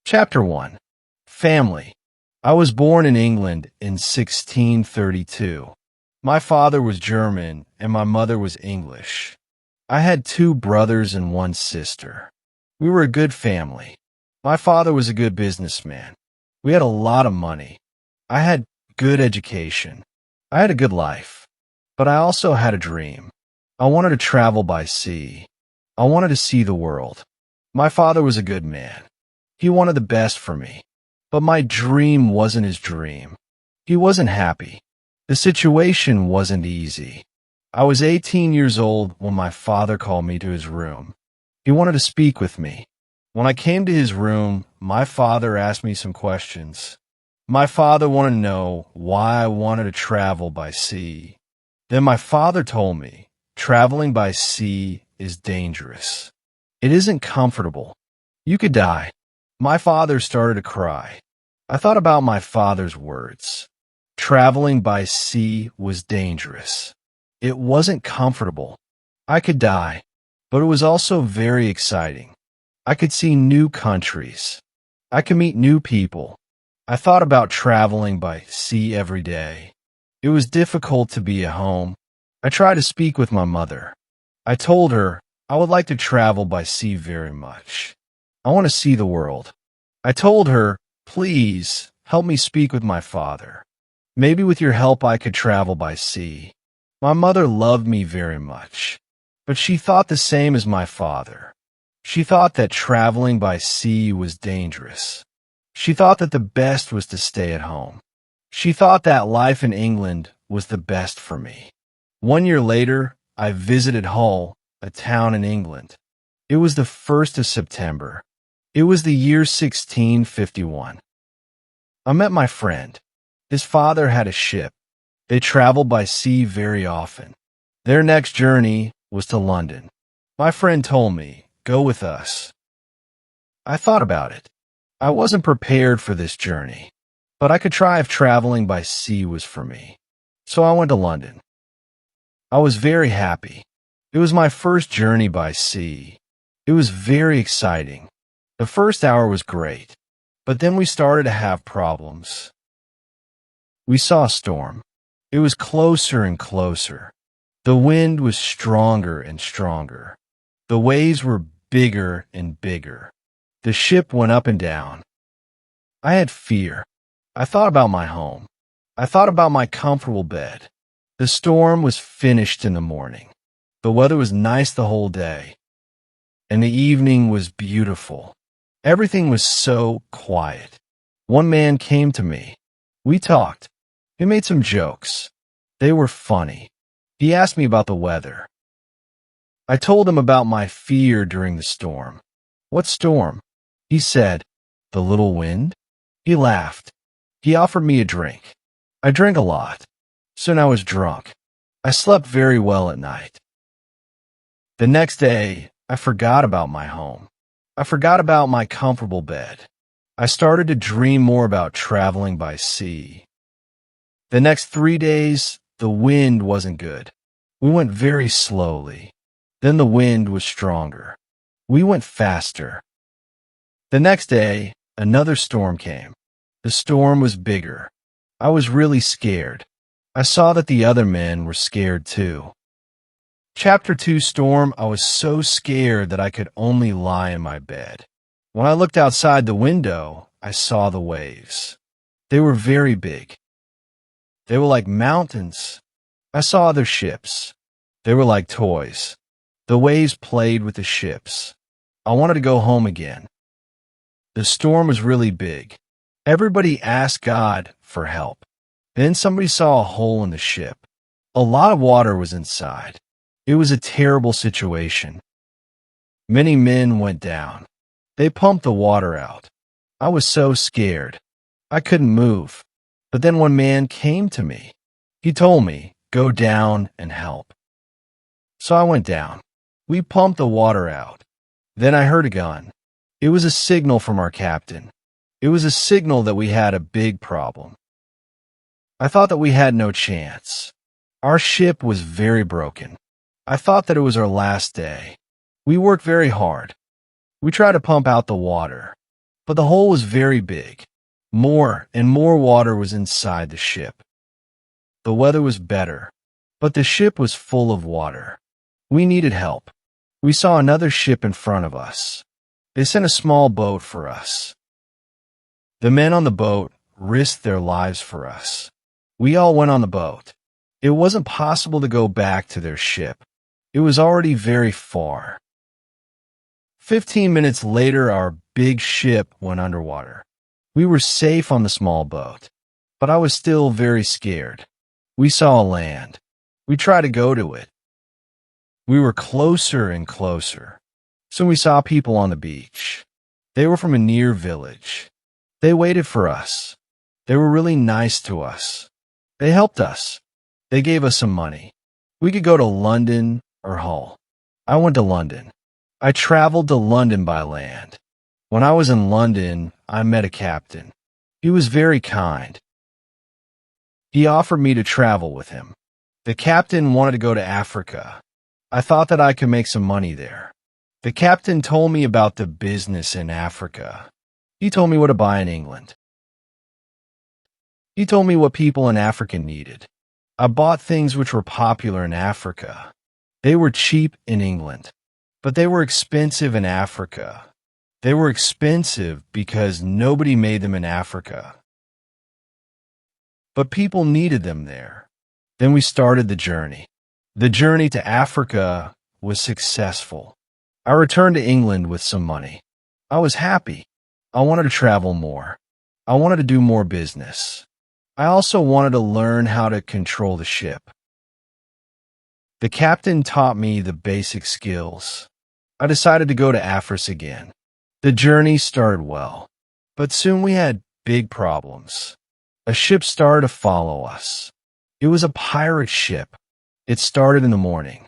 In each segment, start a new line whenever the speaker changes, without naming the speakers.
Chapter 1. Family. I was born in England in 1632. My father was German and my mother was English. I had two brothers and one sister. We were a good family. My father was a good businessman. We had a lot of money. I had good education. I had a good life. But I also had a dream. I wanted to travel by sea. I wanted to see the world. My father was a good man. He wanted the best for me. But my dream wasn't his dream. He wasn't happy. The situation wasn't easy. I was 18 years old when my father called me to his room. He wanted to speak with me. When I came to his room, my father asked me some questions. My father wanted to know why I wanted to travel by sea. Then my father told me, traveling by sea is dangerous. It isn't comfortable. You could die. My father started to cry. I thought about my father's words. Traveling by sea was dangerous. It wasn't comfortable. I could die, but it was also very exciting. I could see new countries. I could meet new people. I thought about traveling by sea every day. It was difficult to be at home. I tried to speak with my mother. I told her I would like to travel by sea very much. I want to see the world. I told her, please help me speak with my father. Maybe with your help I could travel by sea. My mother loved me very much, but she thought the same as my father. She thought that traveling by sea was dangerous. She thought that the best was to stay at home. She thought that life in England was the best for me. 1 year later, I visited Hull, a town in England. It was the 1st of September. It was the year 1651. I met my friend. His father had a ship. They traveled by sea very often. Their next journey was to London. My friend told me, go with us. I thought about it. I wasn't prepared for this journey, but I could try if traveling by sea was for me. So I went to London. I was very happy. It was my first journey by sea. It was very exciting. The first hour was great, but then we started to have problems. We saw a storm. It was closer and closer. The wind was stronger and stronger. The waves were bigger and bigger. The ship went up and down. I had fear. I thought about my home. I thought about my comfortable bed. The storm was finished in the morning. The weather was nice the whole day. And the evening was beautiful. Everything was so quiet. One man came to me. We talked. He made some jokes. They were funny. He asked me about the weather. I told him about my fear during the storm. What storm? He said, the little wind. He laughed. He offered me a drink. I drank a lot. Soon I was drunk. I slept very well at night. The next day, I forgot about my home. I forgot about my comfortable bed. I started to dream more about traveling by sea. The next 3 days, the wind wasn't good. We went very slowly. Then the wind was stronger. We went faster. The next day, another storm came. The storm was bigger. I was really scared. I saw that the other men were scared too. Chapter 2 Storm. I was so scared that I could only lie in my bed. When I looked outside the window, I saw the waves. They were very big. They were like mountains. I saw other ships. They were like toys. The waves played with the ships. I wanted to go home again. The storm was really big. Everybody asked God for help. Then somebody saw a hole in the ship. A lot of water was inside. It was a terrible situation. Many men went down. They pumped the water out. I was so scared. I couldn't move. But then one man came to me. He told me, go down and help. So I went down. We pumped the water out. Then I heard a gun. It was a signal from our captain. It was a signal that we had a big problem. I thought that we had no chance. Our ship was very broken. I thought that it was our last day. We worked very hard. We tried to pump out the water. but the hole was very big. More and more water was inside the ship. The weather was better, but the ship was full of water. We needed help. We saw another ship in front of us. They sent a small boat for us. The men on the boat risked their lives for us. We all went on the boat. It wasn't possible to go back to their ship. It was already very far. 15 minutes later, our big ship went underwater. We were safe on the small boat, but I was still very scared. We saw land. We tried to go to it. We were closer and closer. Soon we saw people on the beach. They were from a near village. They waited for us. They were really nice to us. They helped us. They gave us some money. We could go to London or Hull. I went to London. I traveled to London by land. When I was in London, I met a captain. He was very kind. He offered me to travel with him. The captain wanted to go to Africa. I thought that I could make some money there. The captain told me about the business in Africa. He told me what to buy in England. He told me what people in Africa needed. I bought things which were popular in Africa. They were cheap in England, but they were expensive in Africa. They were expensive because nobody made them in Africa. But people needed them there. Then we started the journey. The journey to Africa was successful. I returned to England with some money. I was happy. I wanted to travel more. I wanted to do more business. I also wanted to learn how to control the ship. The captain taught me the basic skills. I decided to go to Africa again. The journey started well, but soon we had big problems. A ship started to follow us. It was a pirate ship. It started in the morning.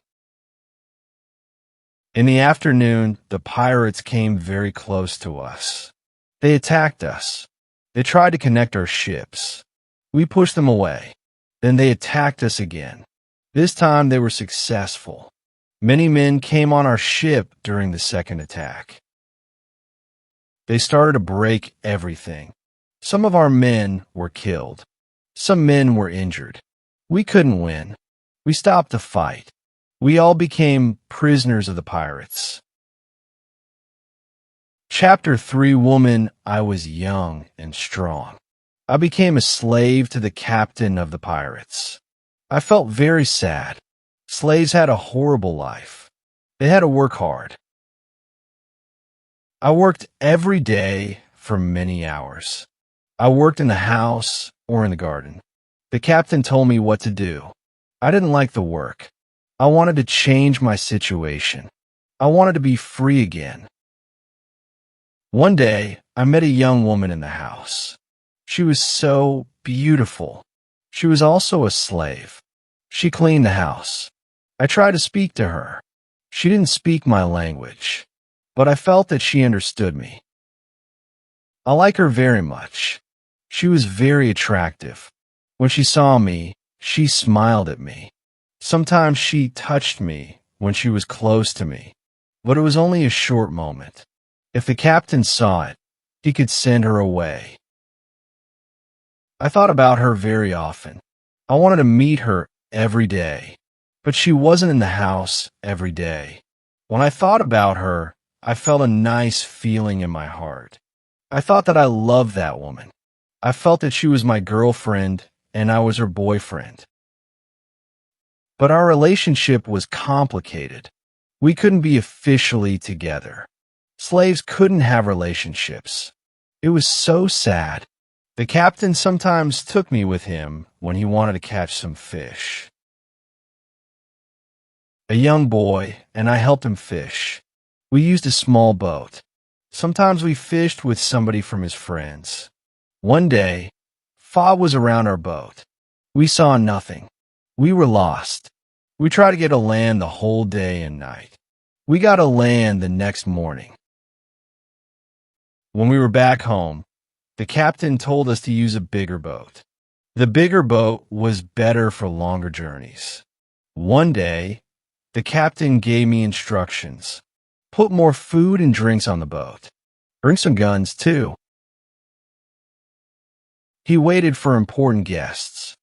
In the afternoon, the pirates came very close to us. They attacked us. They tried to connect our ships. We pushed them away. Then they attacked us again. This time they were successful. Many men came on our ship during the second attack. They started to break everything. Some of our men were killed. Some men were injured. We couldn't win. We stopped the fight. We all became prisoners of the pirates. Chapter 3, Woman. I was young and strong. I became a slave to the captain of the pirates. I felt very sad. Slaves had a horrible life. They had to work hard. I worked every day for many hours. I worked in the house or in the garden. The captain told me what to do. I didn't like the work. I wanted to change my situation. I wanted to be free again. One day, I met a young woman in the house. She was so beautiful. She was also a slave. She cleaned the house. I tried to speak to her. She didn't speak my language, but I felt that she understood me. I like her very much. She was very attractive. When she saw me, she smiled at me. Sometimes she touched me when she was close to me, but it was only a short moment. If the captain saw it, he could send her away. I thought about her very often. I wanted to meet her every day, but she wasn't in the house every day. When I thought about her, I felt a nice feeling in my heart. I thought that I loved that woman. I felt that she was my girlfriend and I was her boyfriend. But our relationship was complicated. We couldn't be officially together. Slaves couldn't have relationships. It was so sad. The captain sometimes took me with him when he wanted to catch some fish. A young boy, and I helped him fish. We used a small boat. Sometimes we fished with somebody from his friends. One day, fog was around our boat. We saw nothing. We were lost. We tried to get to land the whole day and night. We got to land the next morning. When we were back home, the captain told us to use a bigger boat. The bigger boat was better for longer journeys. One day, the captain gave me instructions. Put more food and drinks on the boat. Bring some guns, too. He waited for important guests.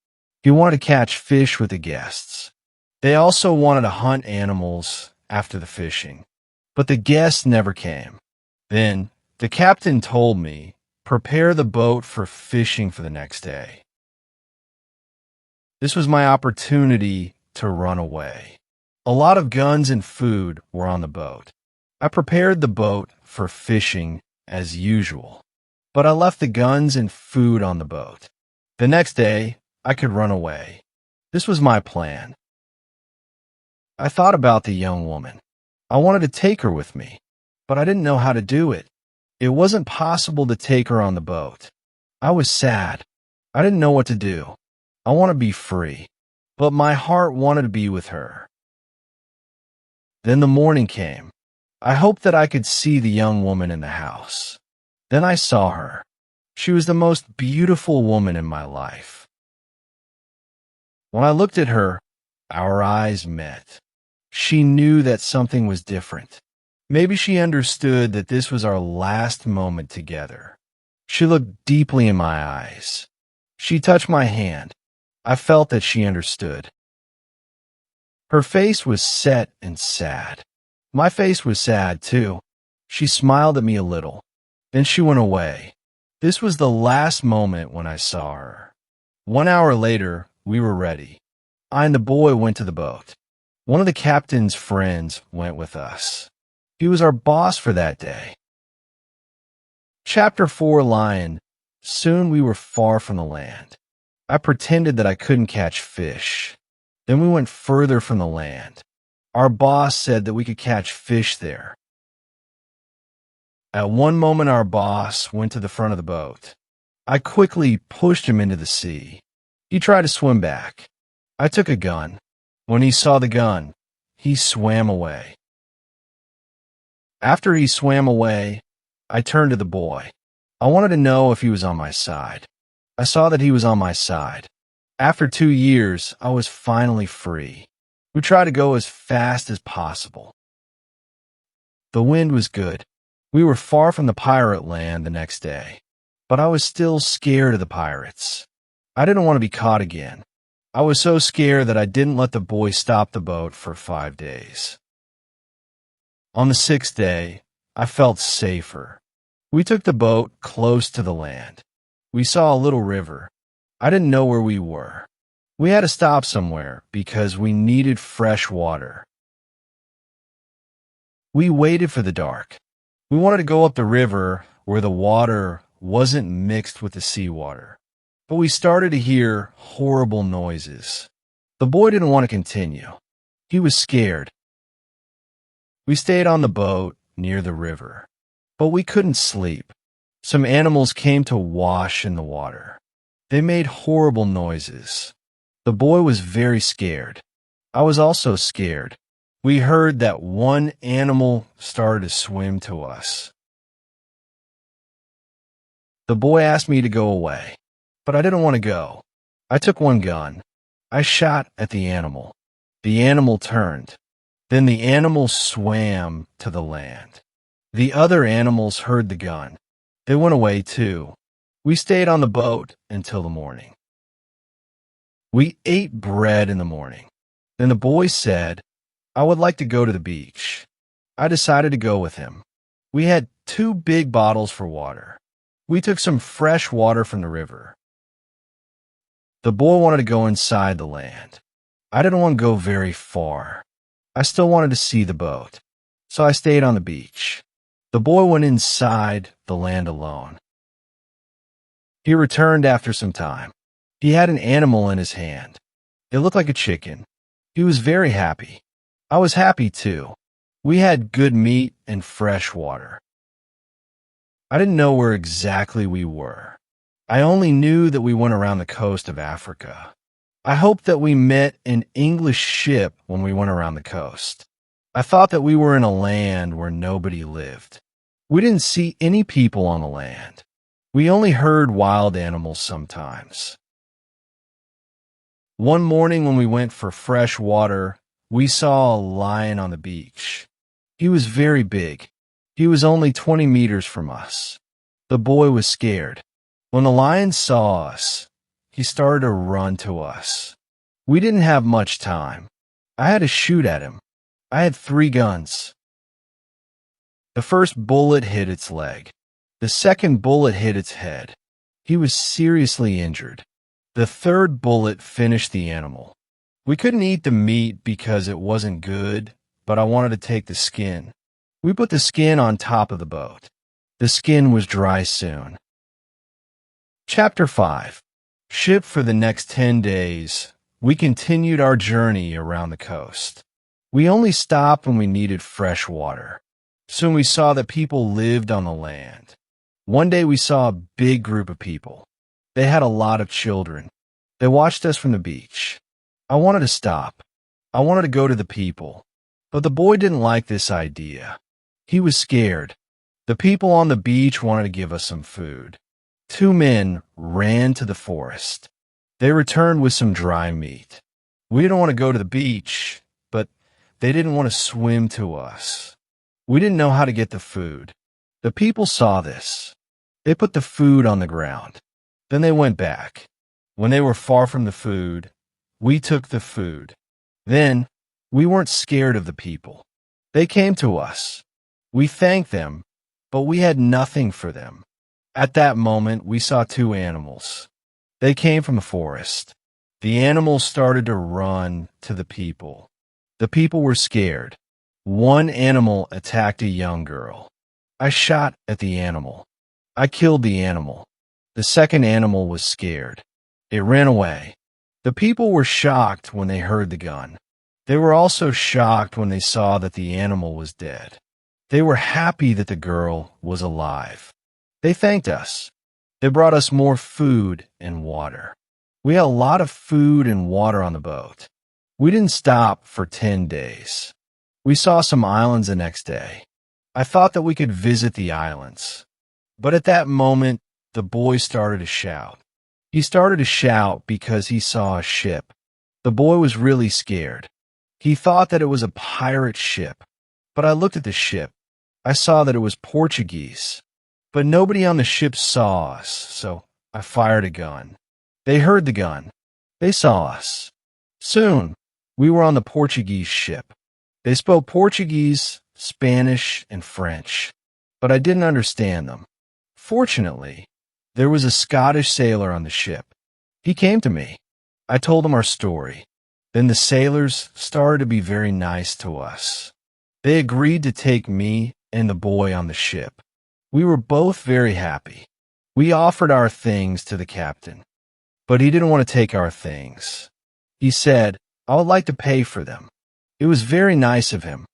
He wanted to catch fish with the guests. They also wanted to hunt animals after the fishing. But the guests never came. Then the captain told me, prepare the boat for fishing for the next day. This was my opportunity to run away. A lot of guns and food were on the boat. I prepared the boat for fishing as usual, but I left the guns and food on the boat. The next day, I could run away. This was my plan. I thought about the young woman. I wanted to take her with me, but I didn't know how to do it. It wasn't possible to take her on the boat. I was sad. I didn't know what to do. I want to be free, but my heart wanted to be with her. Then the morning came. I hoped that I could see the young woman in the house. Then I saw her. She was the most beautiful woman in my life. When I looked at her, our eyes met. She knew that something was different. Maybe she understood that this was our last moment together. She looked deeply in my eyes. She touched my hand. I felt that she understood. Her face was set and sad. My face was sad, too. She smiled at me a little. Then she went away. This was the last moment when I saw her. 1 hour later, we were ready. I and the boy went to the boat. One of the captain's friends went with us. He was our boss for that day. Chapter 4, Lion. Soon we were far from the land. I pretended that I couldn't catch fish. Then we went further from the land. Our boss said that we could catch fish there. At one moment, our boss went to the front of the boat. I quickly pushed him into the sea. He tried to swim back. I took a gun. When he saw the gun, he swam away. After he swam away, I turned to the boy. I wanted to know if he was on my side. I saw that he was on my side. After 2 years, I was finally free. We tried to go as fast as possible. The wind was good. We were far from the pirate land the next day, but I was still scared of the pirates. I didn't want to be caught again. I was so scared that I didn't let the boy stop the boat for 5 days. On the 6th day, I felt safer. We took the boat close to the land. We saw a little river. I didn't know where we were. We had to stop somewhere because we needed fresh water. We waited for the dark. We wanted to go up the river where the water wasn't mixed with the seawater. But we started to hear horrible noises. The boy didn't want to continue. He was scared. We stayed on the boat near the river, but we couldn't sleep. Some animals came to wash in the water. They made horrible noises. The boy was very scared. I was also scared. We heard that one animal started to swim to us. The boy asked me to go away, but I didn't want to go. I took one gun. I shot at the animal. The animal turned. Then the animal swam to the land. The other animals heard the gun. They went away too. We stayed on the boat until the morning. We ate bread in the morning. Then the boy said, I would like to go to the beach. I decided to go with him. We had 2 big bottles for water. We took some fresh water from the river. The boy wanted to go inside the land. I didn't want to go very far. I still wanted to see the boat, so I stayed on the beach. The boy went inside the land alone. He returned after some time. He had an animal in his hand. It looked like a chicken. He was very happy. I was happy too. We had good meat and fresh water. I didn't know where exactly we were. I only knew that we went around the coast of Africa. I hoped that we met an English ship when we went around the coast. I thought that we were in a land where nobody lived. We didn't see any people on the land. We only heard wild animals sometimes. One morning when we went for fresh water, we saw a lion on the beach. He was very big. He was only 20 meters from us. The boy was scared. When the lion saw us, he started to run to us. We didn't have much time. I had to shoot at him. I had 3 guns. The first bullet hit its leg. The second bullet hit its head. He was seriously injured. The third bullet finished the animal. We couldn't eat the meat because it wasn't good, but I wanted to take the skin. We put the skin on top of the boat. The skin was dry soon. Chapter 5. Ship for the next 10 days. We continued our journey around the coast. We only stopped when we needed fresh water. Soon we saw that people lived on the land. One day we saw a big group of people. They had a lot of children. They watched us from the beach. I wanted to stop. I wanted to go to the people. But the boy didn't like this idea. He was scared. The people on the beach wanted to give us some food. 2 men ran to the forest. They returned with some dry meat. We didn't want to go to the beach, but they didn't want to swim to us. We didn't know how to get the food. The people saw this. They put the food on the ground. Then they went back. When they were far from the food, we took the food. Then, we weren't scared of the people. They came to us. We thanked them, but we had nothing for them. At that moment, we saw 2 animals. They came from the forest. The animals started to run to the people. The people were scared. One animal attacked a young girl. I shot at the animal. I killed the animal. The second animal was scared. It ran away. The people were shocked when they heard the gun. They were also shocked when they saw that the animal was dead. They were happy that the girl was alive. They thanked us. They brought us more food and water. We had a lot of food and water on the boat. We didn't stop for 10 days. We saw some islands the next day. I thought that we could visit the islands. But at that moment, the boy started to shout. He started to shout because he saw a ship. The boy was really scared. He thought that it was a pirate ship. But I looked at the ship. I saw that it was Portuguese. But nobody on the ship saw us, so I fired a gun. They heard the gun. They saw us. Soon, we were on the Portuguese ship. They spoke Portuguese, Spanish, and French, but I didn't understand them. Fortunately, there was a Scottish sailor on the ship. He came to me. I told him our story. Then the sailors started to be very nice to us. They agreed to take me and the boy on the ship. We were both very happy. We offered our things to the captain, but he didn't want to take our things. He said, I would like to pay for them. It was very nice of him.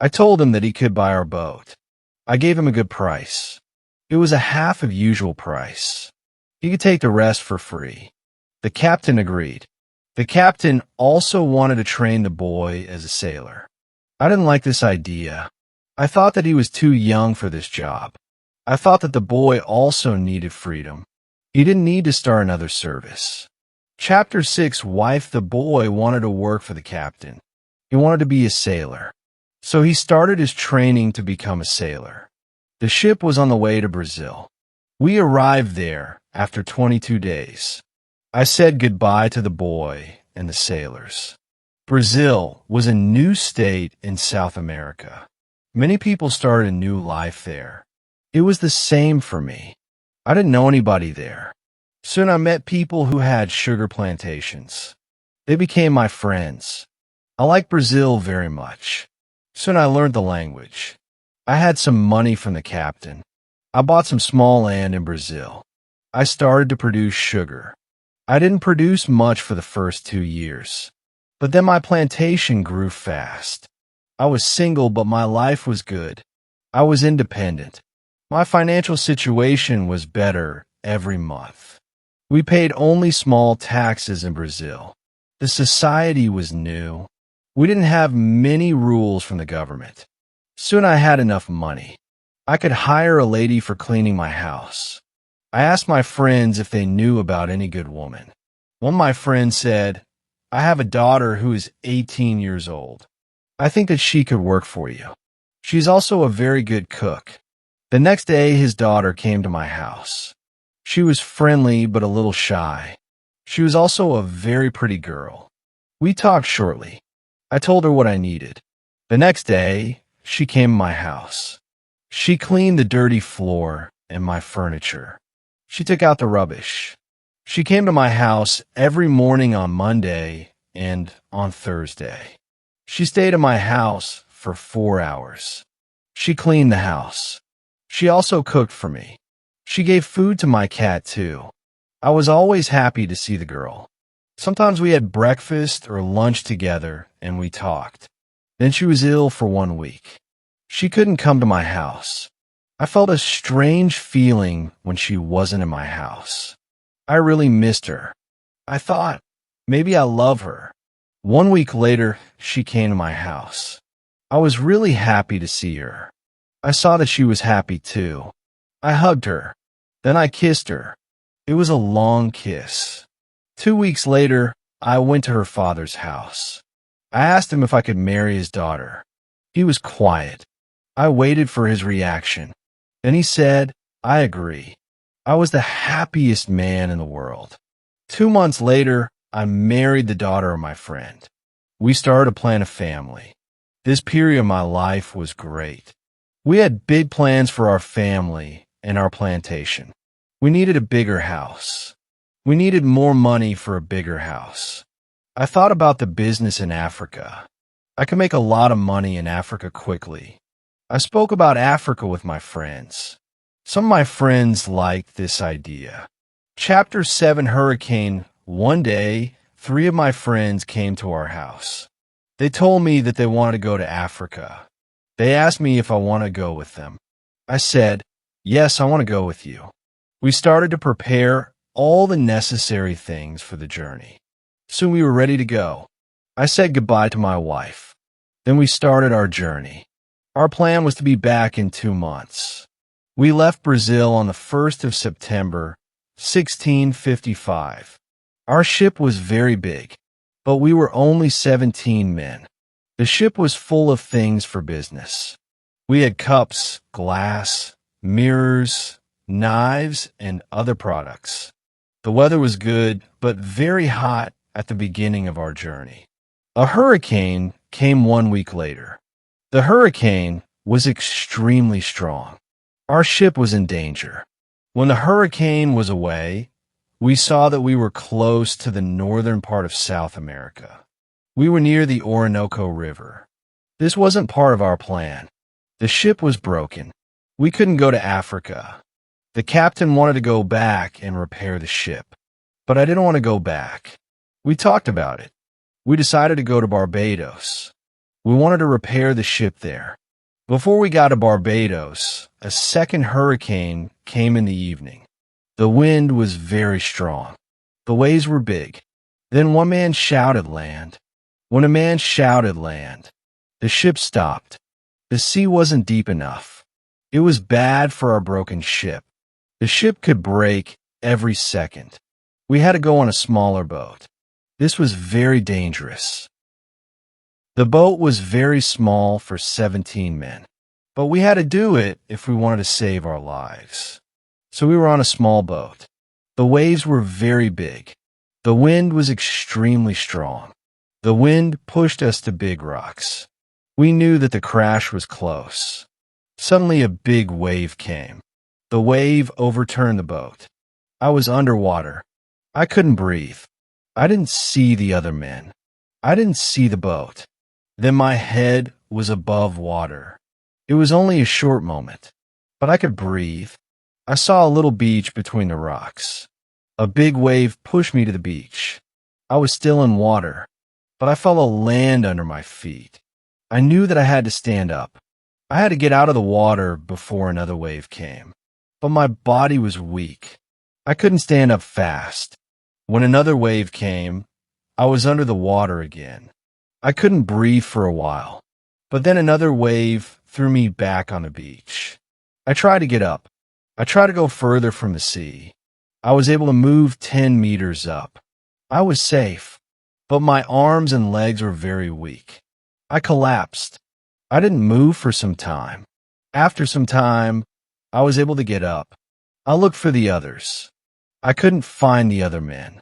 I told him that he could buy our boat. I gave him a good price. It was a half of usual price. He could take the rest for free. The captain agreed. The captain also wanted to train the boy as a sailor. I didn't like this idea. I thought that he was too young for this job. I thought that the boy also needed freedom. He didn't need to start another service. Chapter 6, Wife the boy wanted to work for the captain. He wanted to be a sailor. So he started his training to become a sailor. The ship was on the way to Brazil. We arrived there after 22 days. I said goodbye to the boy and the sailors. Brazil was a new state in South America. Many people started a new life there. It was the same for me. I didn't know anybody there. Soon I met people who had sugar plantations. They became my friends. I like Brazil very much. Soon I learned the language. I had some money from the captain. I bought some small land in Brazil. I started to produce sugar. I didn't produce much for the first 2 years. But then my plantation grew fast. I was single, but my life was good. I was independent. My financial situation was better every month. We paid only small taxes in Brazil. The society was new. We didn't have many rules from the government. Soon I had enough money. I could hire a lady for cleaning my house. I asked my friends if they knew about any good woman. One of my friends said, I have a daughter who is 18 years old. I think that she could work for you. She's also a very good cook. The next day, his daughter came to my house. She was friendly but a little shy. She was also a very pretty girl. We talked shortly. I told her what I needed. The next day, she came to my house. She cleaned the dirty floor and my furniture. She took out the rubbish. She came to my house every morning on Monday and on Thursday. She stayed at my house for 4 hours. She cleaned the house. She also cooked for me. She gave food to my cat, too. I was always happy to see the girl. Sometimes we had breakfast or lunch together and we talked. Then she was ill for 1 week. She couldn't come to my house. I felt a strange feeling when she wasn't in my house. I really missed her. I thought, maybe I love her. 1 week later, she came to my house. I was really happy to see her. I saw that she was happy too. I hugged her. Then I kissed her. It was a long kiss. 2 weeks later, I went to her father's house. I asked him if I could marry his daughter. He was quiet. I waited for his reaction. Then he said, I agree. I was the happiest man in the world. 2 months later, I married the daughter of my friend. We started to plan a family. This period of my life was great. We had big plans for our family and our plantation. We needed a bigger house. We needed more money for a bigger house. I thought about the business in Africa. I could make a lot of money in Africa quickly. I spoke about Africa with my friends. Some of my friends liked this idea. Chapter 7 Hurricane. One day, 3 of my friends came to our house. They told me that they wanted to go to Africa. They asked me if I want to go with them. I said, yes, I want to go with you. We started to prepare all the necessary things for the journey. Soon we were ready to go. I said goodbye to my wife. Then we started our journey. Our plan was to be back in 2 months. We left Brazil on the 1st of September, 1655. Our ship was very big, but we were only 17 men. The ship was full of things for business. We had cups, glass, mirrors, knives, and other products. The weather was good, but very hot at the beginning of our journey. A hurricane came 1 week later. The hurricane was extremely strong. Our ship was in danger. When the hurricane was away, we saw that we were close to the northern part of South America. We were near the Orinoco River. This wasn't part of our plan. The ship was broken. We couldn't go to Africa. The captain wanted to go back and repair the ship, but I didn't want to go back. We talked about it. We decided to go to Barbados. We wanted to repair the ship there. Before we got to Barbados, a second hurricane came in the evening. The wind was very strong. The waves were big. Then one man shouted land. When a man shouted land, the ship stopped. The sea wasn't deep enough. It was bad for our broken ship. The ship could break every second. We had to go on a smaller boat. This was very dangerous. The boat was very small for 17 men, but we had to do it if we wanted to save our lives. So we were on a small boat. The waves were very big. The wind was extremely strong. The wind pushed us to big rocks. We knew that the crash was close. Suddenly a big wave came. The wave overturned the boat. I was underwater. I couldn't breathe. I didn't see the other men. I didn't see the boat. Then my head was above water. It was only a short moment, but I could breathe. I saw a little beach between the rocks. A big wave pushed me to the beach. I was still in water, but I felt a land under my feet. I knew that I had to stand up. I had to get out of the water before another wave came, but my body was weak. I couldn't stand up fast. When another wave came, I was under the water again. I couldn't breathe for a while, but then another wave threw me back on the beach. I tried to get up. I tried to go further from the sea. I was able to move 10 meters up. I was safe, but my arms and legs were very weak. I collapsed. I didn't move for some time. After some time, I was able to get up. I looked for the others. I couldn't find the other men.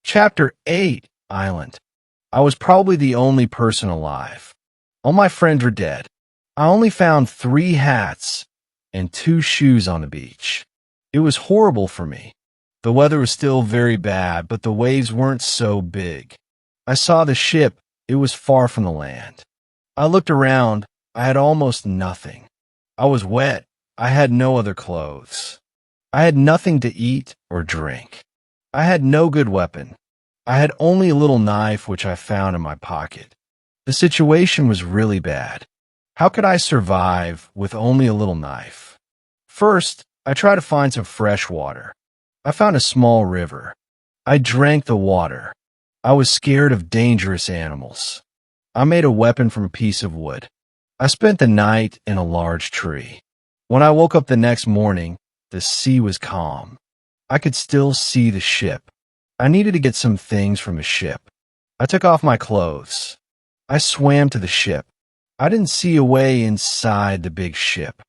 Chapter 8, Island. I was probably the only person alive. All my friends were dead. I only found 3 hats and 2 shoes on the beach. It was horrible for me. The weather was still very bad, but the waves weren't so big. I saw the ship. It was far from the land. I looked around. I had almost nothing. I was wet. I had no other clothes. I had nothing to eat or drink. I had no good weapon. I had only a little knife which I found in my pocket. The situation was really bad. How could I survive with only a little knife? First, I tried to find some fresh water. I found a small river. I drank the water. I was scared of dangerous animals. I made a weapon from a piece of wood. I spent the night in a large tree. When I woke up the next morning, the sea was calm. I could still see the ship. I needed to get some things from the ship. I took off my clothes. I swam to the ship. I didn't see a way inside the big ship.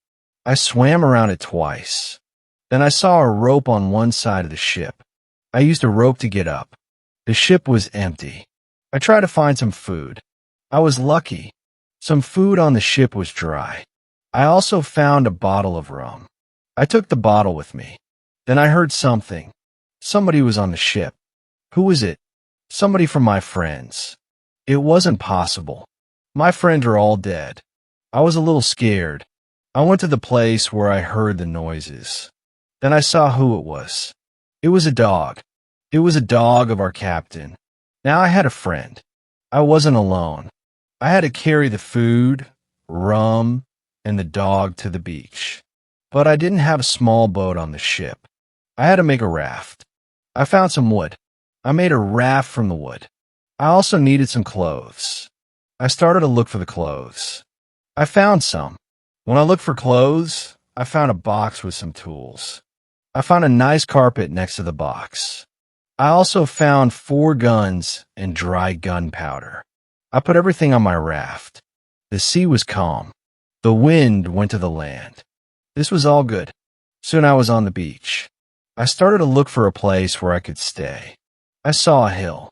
I swam around it twice. Then I saw a rope on one side of the ship. I used a rope to get up. The ship was empty. I tried to find some food. I was lucky. Some food on the ship was dry. I also found a bottle of rum. I took the bottle with me. Then I heard something. Somebody was on the ship. Who was it? Somebody from my friends. It wasn't possible. My friends are all dead. I was a little scared. I went to the place where I heard the noises. Then I saw who it was. It was a dog. It was a dog of our captain. Now I had a friend. I wasn't alone. I had to carry the food, rum, and the dog to the beach. But I didn't have a small boat on the ship. I had to make a raft. I found some wood. I made a raft from the wood. I also needed some clothes. I started to look for the clothes. I found some. When I looked for clothes, I found a box with some tools. I found a nice carpet next to the box. I also found 4 guns and dry gunpowder. I put everything on my raft. The sea was calm. The wind went to the land. This was all good. Soon I was on the beach. I started to look for a place where I could stay. I saw a hill.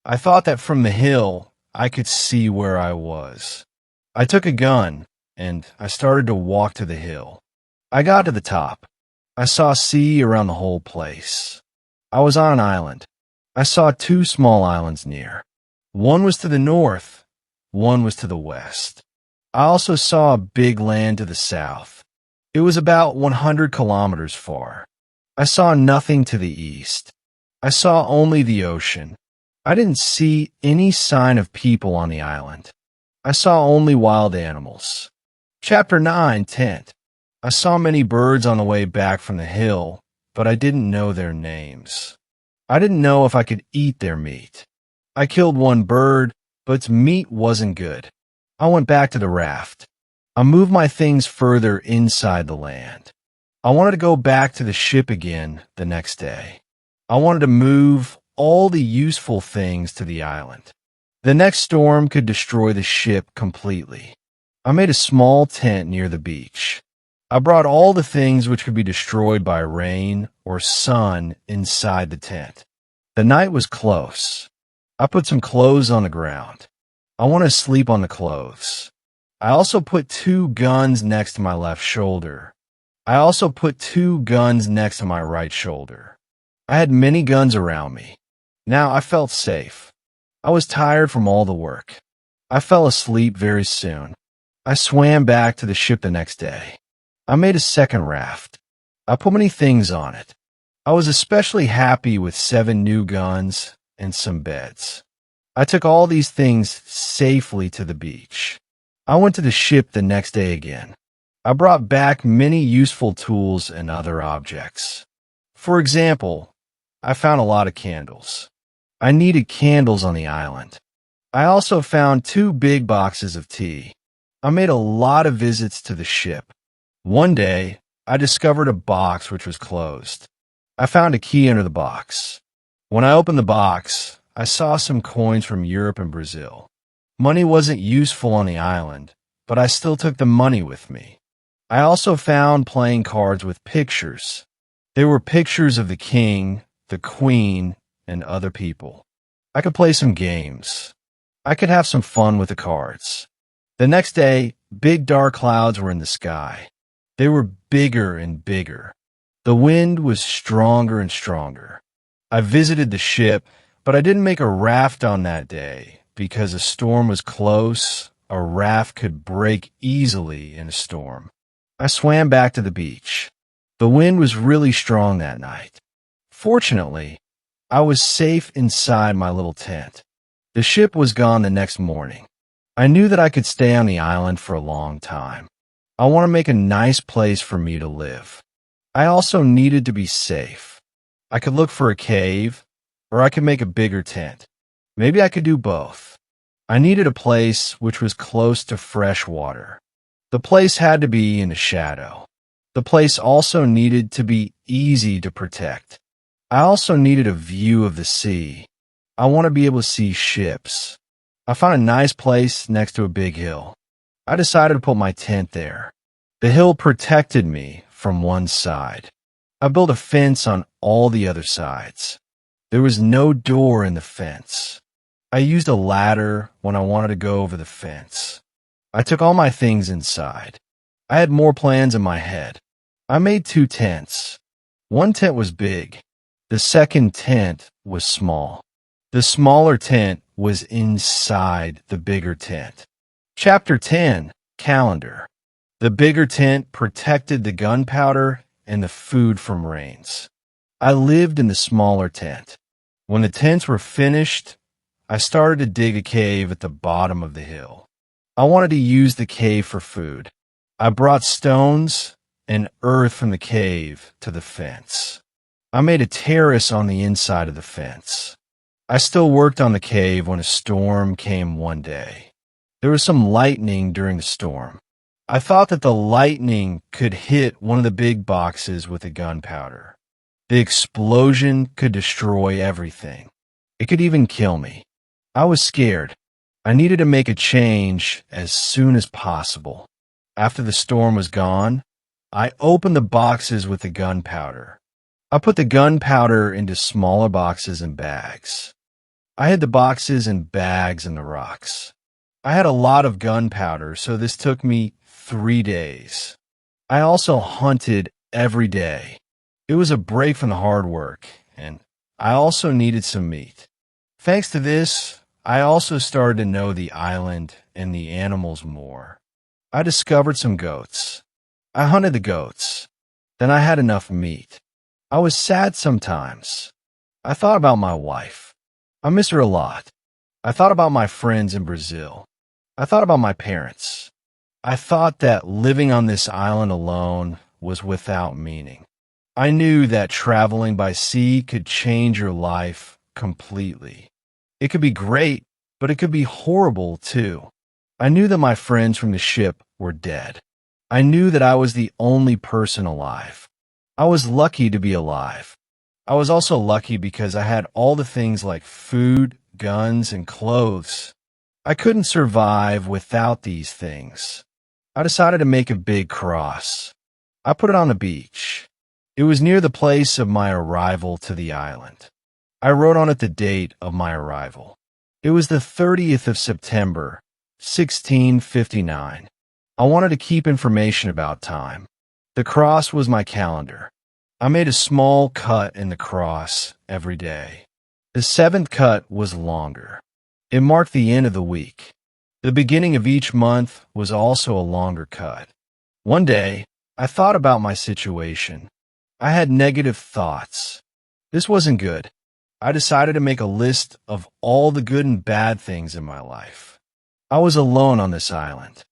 I thought that from the hill, I could see where I was. I took a gun, and I started to walk to the hill. I got to the top. I saw sea around the whole place. I was on an island. I saw 2 small islands near. One was to the north, one was to the west. I also saw a big land to the south. It was about 100 kilometers far. I saw nothing to the east. I saw only the ocean. I didn't see any sign of people on the island. I saw only wild animals. Chapter 9, Tent. I saw many birds on the way back from the hill, but I didn't know their names. I didn't know if I could eat their meat. I killed one bird, but its meat wasn't good. I went back to the raft. I moved my things further inside the land. I wanted to go back to the ship again the next day. I wanted to move all the useful things to the island. The next storm could destroy the ship completely. I made a small tent near the beach. I brought all the things which could be destroyed by rain or sun inside the tent. The night was close. I put some clothes on the ground. I wanted to sleep on the clothes. I also put 2 guns next to my left shoulder. I also put 2 guns next to my right shoulder. I had many guns around me. Now I felt safe. I was tired from all the work. I fell asleep very soon. I swam back to the ship the next day. I made a second raft. I put many things on it. I was especially happy with 7 new guns and some beds. I took all these things safely to the beach. I went to the ship the next day again. I brought back many useful tools and other objects. For example, I found a lot of candles. I needed candles on the island. I also found 2 big boxes of tea. I made a lot of visits to the ship. One day, I discovered a box which was closed. I found a key under the box. When I opened the box, I saw some coins from Europe and Brazil. Money wasn't useful on the island, but I still took the money with me. I also found playing cards with pictures. There were pictures of the king, the queen, and other people. I could play some games. I could have some fun with the cards. The next day, big dark clouds were in the sky. They were bigger and bigger. The wind was stronger and stronger. I visited the ship, but I didn't make a raft on that day because a storm was close. A raft could break easily in a storm. I swam back to the beach. The wind was really strong that night. Fortunately, I was safe inside my little tent. The ship was gone the next morning. I knew that I could stay on the island for a long time. I want to make a nice place for me to live. I also needed to be safe. I could look for a cave, or I could make a bigger tent. Maybe I could do both. I needed a place which was close to fresh water. The place had to be in the shadow. The place also needed to be easy to protect. I also needed a view of the sea. I want to be able to see ships. I found a nice place next to a big hill. I decided to put my tent there. The hill protected me from one side. I built a fence on all the other sides. There was no door in the fence. I used a ladder when I wanted to go over the fence. I took all my things inside. I had more plans in my head. I made 2 tents. One tent was big. The second tent was small. The smaller tent was inside the bigger tent. Chapter 10, Calendar. The bigger tent protected the gunpowder and the food from rains. I lived in the smaller tent. When the tents were finished, I started to dig a cave at the bottom of the hill. I wanted to use the cave for food. I brought stones and earth from the cave to the fence. I made a terrace on the inside of the fence. I still worked on the cave when a storm came one day. There was some lightning during the storm. I thought that the lightning could hit one of the big boxes with the gunpowder. The explosion could destroy everything. It could even kill me. I was scared. I needed to make a change as soon as possible. After the storm was gone, I opened the boxes with the gunpowder. I put the gunpowder into smaller boxes and bags. I hid the boxes and bags in the rocks. I had a lot of gunpowder, so this took me 3 days. I also hunted every day. It was a break from the hard work, and I also needed some meat. Thanks to this, I also started to know the island and the animals more. I discovered some goats. I hunted the goats. Then I had enough meat. I was sad sometimes. I thought about my wife. I miss her a lot. I thought about my friends in Brazil. I thought about my parents. I thought that living on this island alone was without meaning. I knew that traveling by sea could change your life completely. It could be great, but it could be horrible too. I knew that my friends from the ship were dead. I knew that I was the only person alive. I was lucky to be alive. I was also lucky because I had all the things like food, guns, and clothes. I couldn't survive without these things. I decided to make a big cross. I put it on the beach. It was near the place of my arrival to the island. I wrote on it the date of my arrival. It was the 30th of September, 1659. I wanted to keep information about time. The cross was my calendar. I made a small cut in the cross every day. The 7th cut was longer. It marked the end of the week. The beginning of each month was also a longer cut. One day, I thought about my situation. I had negative thoughts. This wasn't good. I decided to make a list of all the good and bad things in my life. I was alone on this island.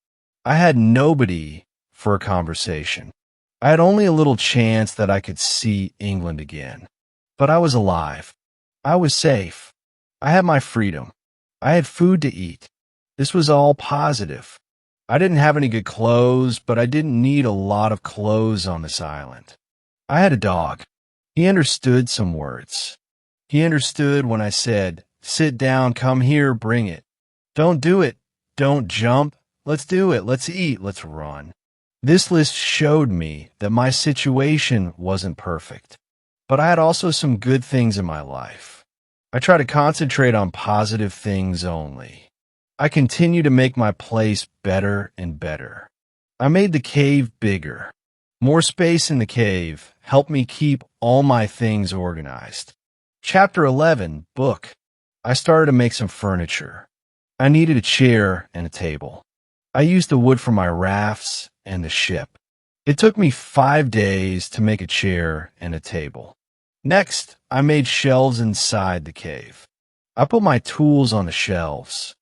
I had nobody for a conversation. I had only a little chance that I could see England again. But I was alive. I was safe. I had my freedom. I had food to eat. This was all positive. I didn't have any good clothes, but I didn't need a lot of clothes on this island. I had a dog. He understood some words. He understood when I said, "Sit down, come here, bring it. Don't do it, Don't jump. Let's do it. Let's eat. Let's run. This list showed me that my situation wasn't perfect, but I had also some good things in my life. I try to concentrate on positive things only. I continue to make my place better and better. I made the cave bigger. More space in the cave helped me keep all my things organized. Chapter 11, Book. I started to make some furniture. I needed a chair and a table. I used the wood from my rafts and the ship. It took me 5 days to make a chair and a table. Next, I made shelves inside the cave. I put my tools on the shelves.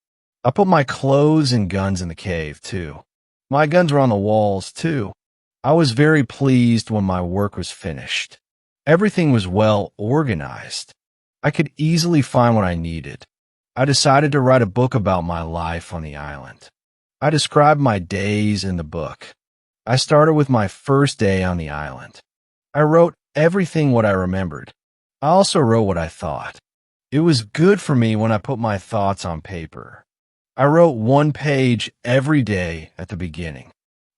I put my clothes and guns in the cave, too. My guns were on the walls, too. I was very pleased when my work was finished. Everything was well organized. I could easily find what I needed. I decided to write a book about my life on the island. I described my days in the book. I started with my first day on the island. I wrote everything what I remembered. I also wrote what I thought. It was good for me when I put my thoughts on paper. I wrote 1 page every day at the beginning.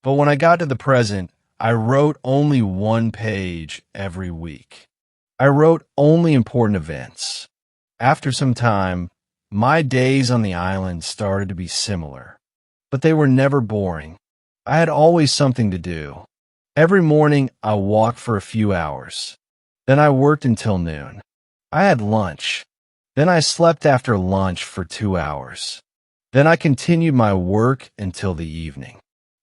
But when I got to the present, I wrote only 1 page every week. I wrote only important events. After some time, my days on the island started to be similar, but they were never boring. I had always something to do. Every morning, I walked for a few hours. Then I worked until noon. I had lunch. Then I slept after lunch for 2 hours. Then I continued my work until the evening.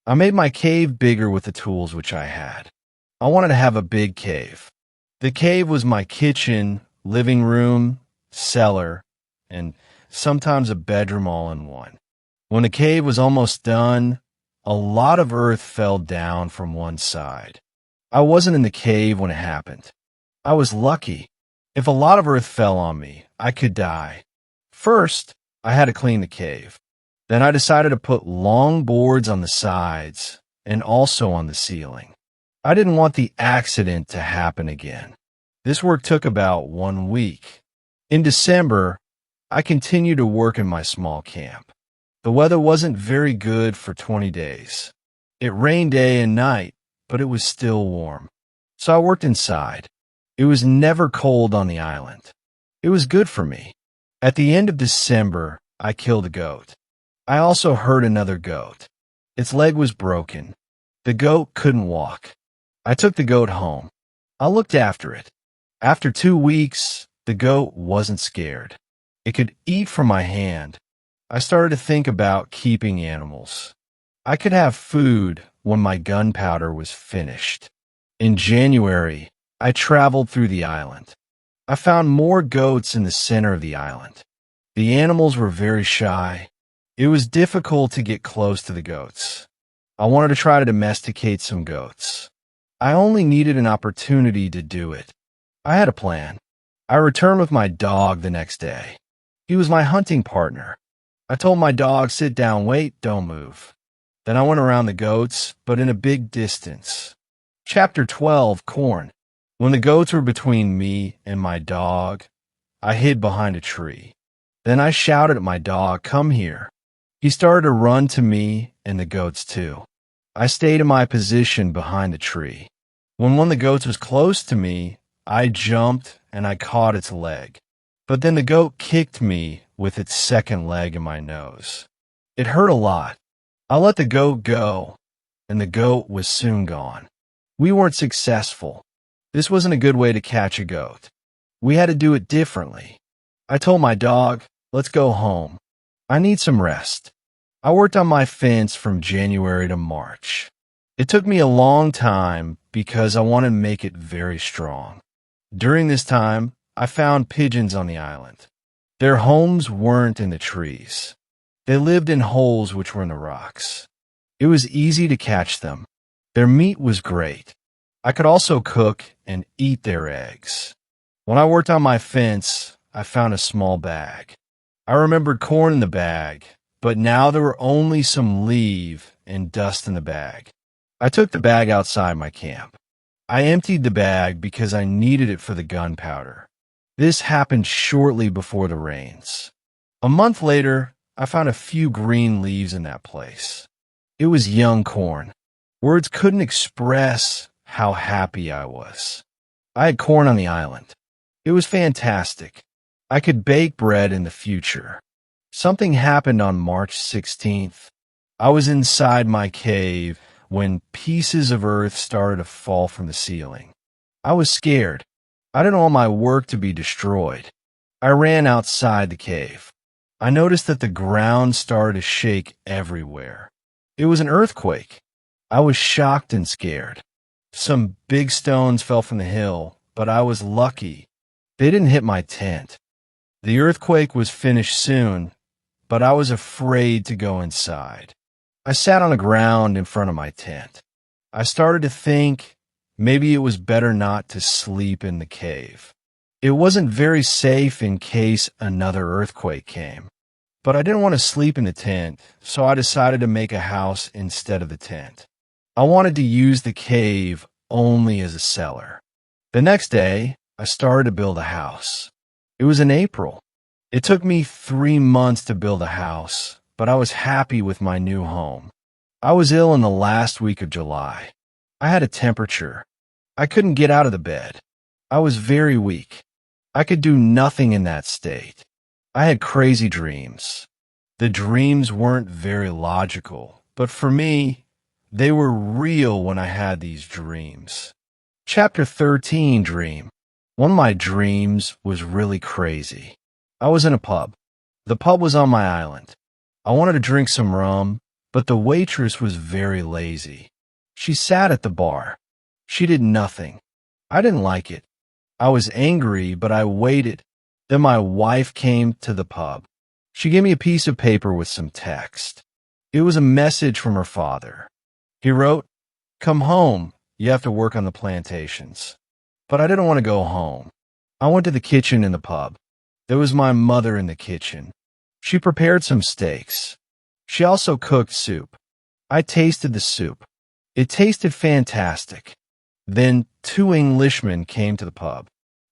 I made my cave bigger with the tools which I had. I wanted to have a big cave. The cave was my kitchen, living room, cellar, and sometimes a bedroom all in one. When the cave was almost done, a lot of earth fell down from one side. I wasn't in the cave when it happened. I was lucky. If a lot of earth fell on me, I could die. First, I had to clean the cave. Then I decided to put long boards on the sides and also on the ceiling. I didn't want the accident to happen again. This work took about 1 week. In December, I continued to work in my small camp. The weather wasn't very good for 20 days. It rained day and night, but it was still warm. So I worked inside. It was never cold on the island. It was good for me. At the end of December, I killed a goat. I also hurt another goat. Its leg was broken. The goat couldn't walk. I took the goat home. I looked after it. After 2 weeks, the goat wasn't scared. It could eat from my hand. I started to think about keeping animals. I could have food when my gunpowder was finished. In January, I traveled through the island. I found more goats in the center of the island. The animals were very shy. It was difficult to get close to the goats. I wanted to try to domesticate some goats. I only needed an opportunity to do it. I had a plan. I returned with my dog the next day. He was my hunting partner. I told my dog, sit down, wait, don't move. Then I went around the goats, but in a big distance. Chapter 12, Corn. When the goats were between me and my dog, I hid behind a tree. Then I shouted at my dog, come here. He started to run to me and the goats too. I stayed in my position behind the tree. When one of the goats was close to me, I jumped and I caught its leg. But then the goat kicked me with its second leg in my nose. It hurt a lot. I let the goat go, and the goat was soon gone. We weren't successful. This wasn't a good way to catch a goat. We had to do it differently. I told my dog, let's go home. I need some rest. I worked on my fence from January to March. It took me a long time because I wanted to make it very strong. During this time, I found pigeons on the island. Their homes weren't in the trees. They lived in holes which were in the rocks. It was easy to catch them. Their meat was great. I could also cook and eat their eggs. When I worked on my fence, I found a small bag. I remembered corn in the bag, but now there were only some leaf and dust in the bag. I took the bag outside my camp. I emptied the bag because I needed it for the gunpowder. This happened shortly before the rains. A month later, I found a few green leaves in that place. It was young corn. Words couldn't express how happy I was. I had corn on the island. It was fantastic. I could bake bread in the future. Something happened on March 16th. I was inside my cave when pieces of earth started to fall from the ceiling. I was scared. I didn't want my work to be destroyed. I ran outside the cave. I noticed that the ground started to shake everywhere. It was an earthquake. I was shocked and scared. Some big stones fell from the hill, but I was lucky. They didn't hit my tent. The earthquake was finished soon, but I was afraid to go inside. I sat on the ground in front of my tent. I started to think maybe it was better not to sleep in the cave. It wasn't very safe in case another earthquake came. But I didn't want to sleep in the tent, so I decided to make a house instead of the tent. I wanted to use the cave only as a cellar. The next day, I started to build a house. It was in April. It took me 3 months to build a house, but I was happy with my new home. I was ill in the last week of July. I had a temperature. I couldn't get out of the bed. I was very weak. I could do nothing in that state. I had crazy dreams. The dreams weren't very logical, but for me, they were real when I had these dreams. Chapter 13, Dream. One of my dreams was really crazy. I was in a pub. The pub was on my island. I wanted to drink some rum, but the waitress was very lazy. She sat at the bar. She did nothing. I didn't like it. I was angry, but I waited. Then my wife came to the pub. She gave me a piece of paper with some text. It was a message from her father. He wrote, "Come home. You have to work on the plantations." But I didn't want to go home. I went to the kitchen in the pub. There was my mother in the kitchen. She prepared some steaks. She also cooked soup. I tasted the soup. It tasted fantastic. Then 2 Englishmen came to the pub.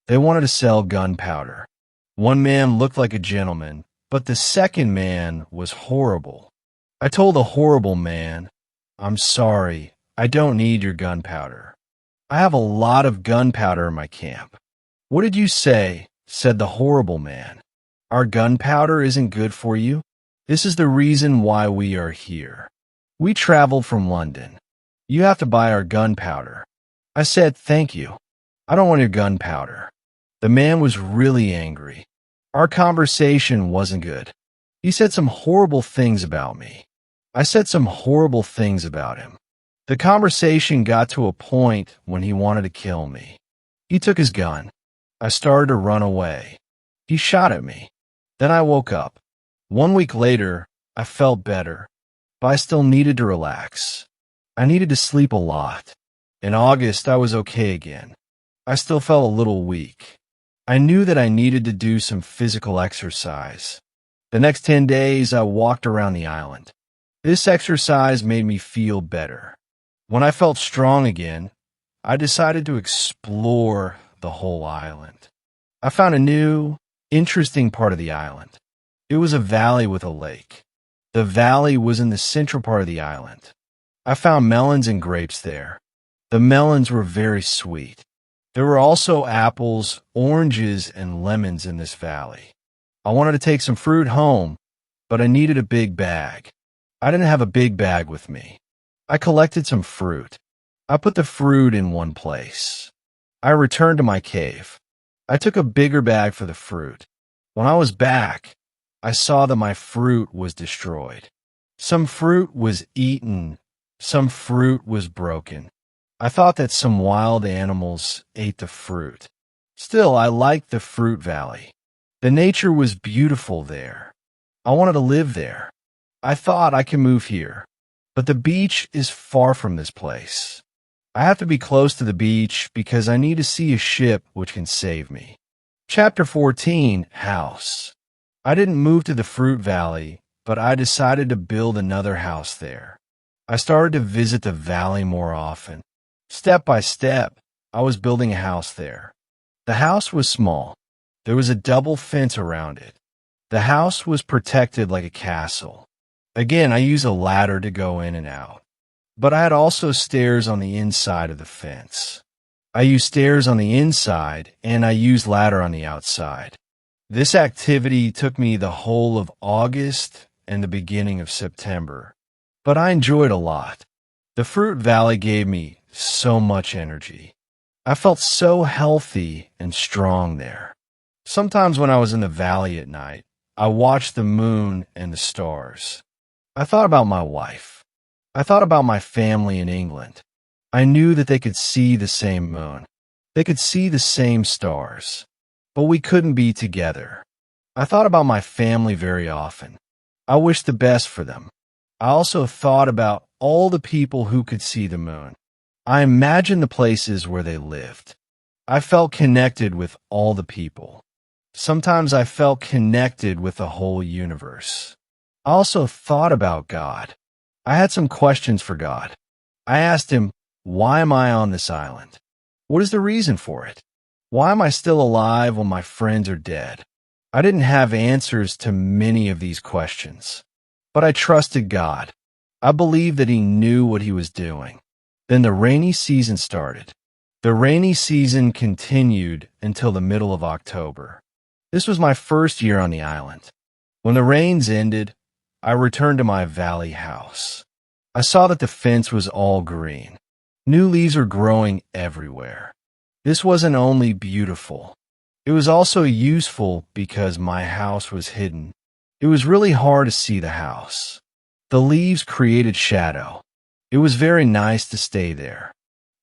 They wanted to sell gunpowder. One man looked like a gentleman, but the second man was horrible. I told the horrible man, "I'm sorry, I don't need your gunpowder. I have a lot of gunpowder in my camp." "What did you say?" said the horrible man. "Our gunpowder isn't good for you? This is the reason why we are here. We traveled from London. You have to buy our gunpowder." I said, "Thank you. I don't want your gunpowder." The man was really angry. Our conversation wasn't good. He said some horrible things about me. I said some horrible things about him. The conversation got to a point when he wanted to kill me. He took his gun. I started to run away. He shot at me. Then I woke up. 1 week later, I felt better, but I still needed to relax. I needed to sleep a lot. In August, I was okay again. I still felt a little weak. I knew that I needed to do some physical exercise. The next 10 days, I walked around the island. This exercise made me feel better. When I felt strong again, I decided to explore the whole island. I found a new, interesting part of the island. It was a valley with a lake. The valley was in the central part of the island. I found melons and grapes there. The melons were very sweet. There were also apples, oranges, and lemons in this valley. I wanted to take some fruit home, but I needed a big bag. I didn't have a big bag with me. I collected some fruit. I put the fruit in one place. I returned to my cave. I took a bigger bag for the fruit. When I was back, I saw that my fruit was destroyed. Some fruit was eaten. Some fruit was broken. I thought that some wild animals ate the fruit. Still, I liked the fruit valley. The nature was beautiful there. I wanted to live there. I thought I could move here. But the beach is far from this place. I have to be close to the beach because I need to see a ship which can save me. Chapter 14, House. I didn't move to the fruit valley, but I decided to build another house there. I started to visit the valley more often. Step by step, I was building a house there. The house was small. There was a double fence around it. The house was protected like a castle. Again, I used a ladder to go in and out. But I had also stairs on the inside of the fence. I used stairs on the inside, and I used ladder on the outside. This activity took me the whole of August and the beginning of September, but I enjoyed a lot. The Fruit Valley gave me so much energy. I felt so healthy and strong there. Sometimes when I was in the valley at night, I watched the moon and the stars. I thought about my wife. I thought about my family in England. I knew that they could see the same moon. They could see the same stars. But we couldn't be together. I thought about my family very often. I wished the best for them. I also thought about all the people who could see the moon. I imagined the places where they lived. I felt connected with all the people. Sometimes I felt connected with the whole universe. I also thought about God. I had some questions for God. I asked him, why am I on this island? What is the reason for it? Why am I still alive when my friends are dead? I didn't have answers to many of these questions, but I trusted God. I believed that he knew what he was doing. Then the rainy season started. The rainy season continued until the middle of October. This was my first year on the island. When the rains ended, I returned to my valley house. I saw that the fence was all green. New leaves were growing everywhere. This wasn't only beautiful. It was also useful because my house was hidden. It was really hard to see the house. The leaves created shadow. It was very nice to stay there.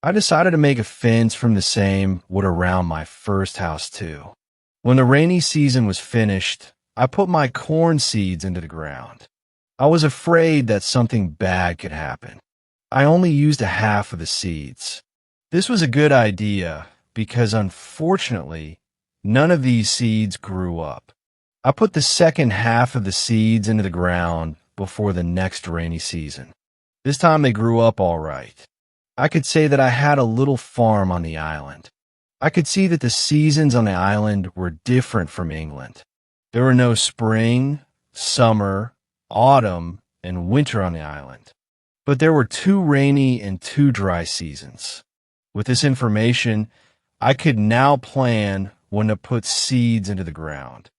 I decided to make a fence from the same wood around my first house too. When the rainy season was finished, I put my corn seeds into the ground. I was afraid that something bad could happen. I only used a half of the seeds. This was a good idea because unfortunately, none of these seeds grew up. I put the second half of the seeds into the ground before the next rainy season. This time they grew up all right. I could say that I had a little farm on the island. I could see that the seasons on the island were different from England. There were no spring, summer, autumn, and winter on the island. But there were 2 rainy and 2 dry seasons. With this information, I could now plan when to put seeds into the ground.